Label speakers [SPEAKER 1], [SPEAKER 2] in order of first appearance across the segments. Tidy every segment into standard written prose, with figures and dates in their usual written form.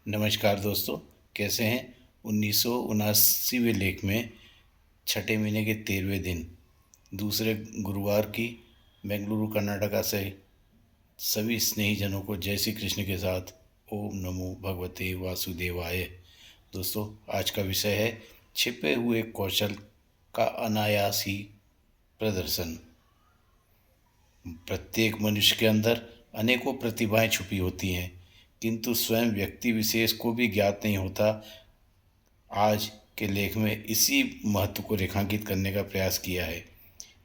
[SPEAKER 1] नमस्कार दोस्तों, कैसे हैं? 1979वें लेख में छठे महीने के 13वें दिन दूसरे गुरुवार की बेंगलुरु कर्नाटका से सभी स्नेहीजनों को जय श्री कृष्ण के साथ ओम नमो भगवते वासुदेवाय। दोस्तों, आज का विषय है छिपे हुए कौशल का अनायास ही प्रदर्शन। प्रत्येक मनुष्य के अंदर अनेकों प्रतिभाएं छुपी होती हैं, किंतु स्वयं व्यक्ति विशेष को भी ज्ञात नहीं होता। आज के लेख में इसी महत्व को रेखांकित करने का प्रयास किया है।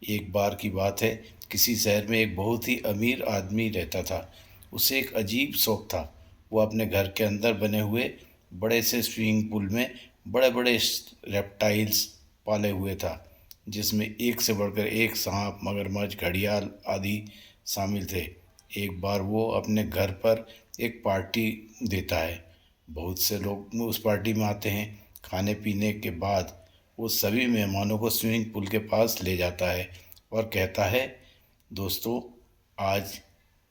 [SPEAKER 1] एक बार की बात है, किसी शहर में एक बहुत ही अमीर आदमी रहता था। उसे एक अजीब शौक था। वो अपने घर के अंदर बने हुए बड़े से स्विमिंग पूल में बड़े बड़े रेप्टाइल्स पाले हुए था, जिसमें एक से बढ़कर एक सांप, मगरमच्छ, घड़ियाल आदि शामिल थे। एक बार वो अपने घर पर एक पार्टी देता है। बहुत से लोग उस पार्टी में आते हैं। खाने पीने के बाद वो सभी मेहमानों को स्विमिंग पूल के पास ले जाता है और कहता है, दोस्तों, आज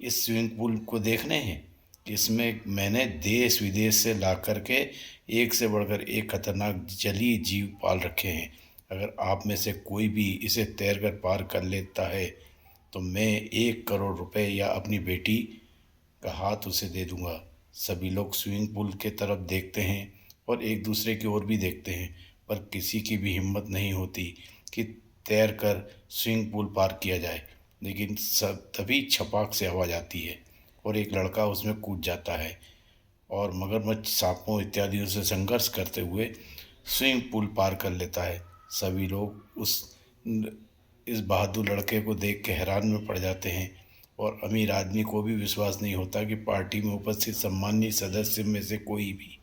[SPEAKER 1] इस स्विमिंग पूल को देखने हैं। इसमें मैंने देश विदेश से ला करके एक से बढ़कर एक खतरनाक जलीय जीव पाल रखे हैं। अगर आप में से कोई भी इसे तैरकर पार कर लेता है तो मैं 1 करोड़ रुपए या अपनी बेटी का हाथ उसे दे दूंगा। सभी लोग स्विमिंग पूल के तरफ देखते हैं और एक दूसरे की ओर भी देखते हैं, पर किसी की भी हिम्मत नहीं होती कि तैर कर स्विमिंग पूल पार किया जाए। लेकिन सब तभी छपाक से आवाज़ आती है और एक लड़का उसमें कूद जाता है और मगरमच्छ, सांपों इत्यादियों से संघर्ष करते हुए स्विमिंग पूल पार कर लेता है। सभी लोग इस बहादुर लड़के को देख के हैरान में पड़ जाते हैं और अमीर आदमी को भी विश्वास नहीं होता कि पार्टी में उपस्थित सम्मानीय सदस्य में से कोई भी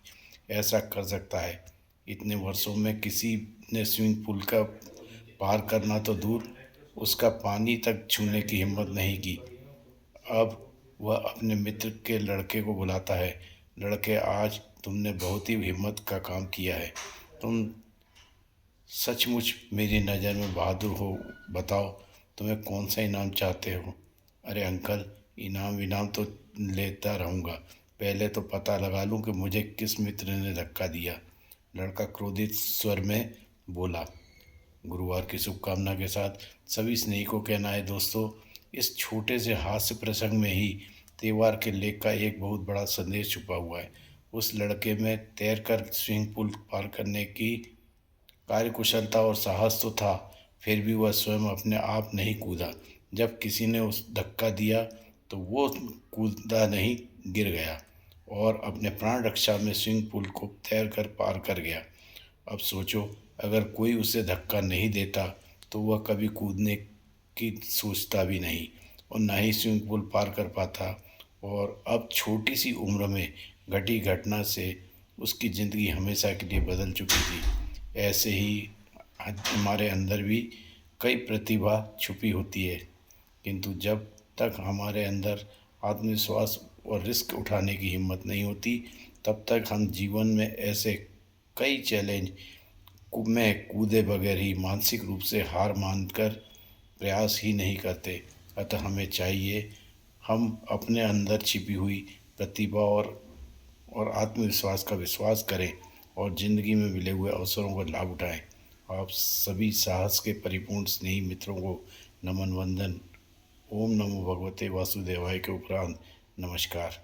[SPEAKER 1] ऐसा कर सकता है। इतने वर्षों में किसी ने स्विमिंग पूल का पार करना तो दूर, उसका पानी तक छूने की हिम्मत नहीं की। अब वह अपने मित्र के लड़के को बुलाता है। लड़के, आज तुमने बहुत ही हिम्मत का काम किया है। तुम सचमुच मेरी नज़र में बहादुर हो। बताओ, तुम्हें कौन सा इनाम चाहते हो? अरे अंकल, इनाम इनाम तो लेता रहूँगा, पहले तो पता लगा लूँ कि मुझे किस मित्र ने धक्का दिया। लड़का क्रोधित स्वर में बोला। गुरुवार की शुभकामना के साथ सभी स्नेही को कहना है, दोस्तों, इस छोटे से हास्य प्रसंग में ही त्योहार के लेख का एक बहुत बड़ा संदेश छुपा हुआ है। उस लड़के में तैरकर स्विमिंग पूल पार करने की कार्यकुशलता और साहस तो था, फिर भी वह स्वयं अपने आप नहीं कूदा। जब किसी ने उस धक्का दिया तो वो कूदा नहीं, गिर गया और अपने प्राण रक्षा में स्विमिंग पूल को तैर कर पार कर गया। अब सोचो, अगर कोई उसे धक्का नहीं देता तो वह कभी कूदने की सोचता भी नहीं और ना ही स्विमिंग पूल पार कर पाता। और अब छोटी सी उम्र में घटी घटना से उसकी ज़िंदगी हमेशा के लिए बदल चुकी थी। ऐसे ही हमारे अंदर भी कई प्रतिभा छुपी होती है, किंतु जब तक हमारे अंदर आत्मविश्वास और रिस्क उठाने की हिम्मत नहीं होती, तब तक हम जीवन में ऐसे कई चैलेंज में कूदे बगैर ही मानसिक रूप से हार मानकर प्रयास ही नहीं करते। अतः हमें चाहिए, हम अपने अंदर छिपी हुई प्रतिभा और आत्मविश्वास का विश्वास करें और ज़िंदगी में मिले हुए अवसरों का लाभ उठाएं। आप सभी साहस के परिपूर्ण स्नेही मित्रों को नमन वंदन। ओम नमो भगवते वासुदेवाय के उपरांत नमस्कार।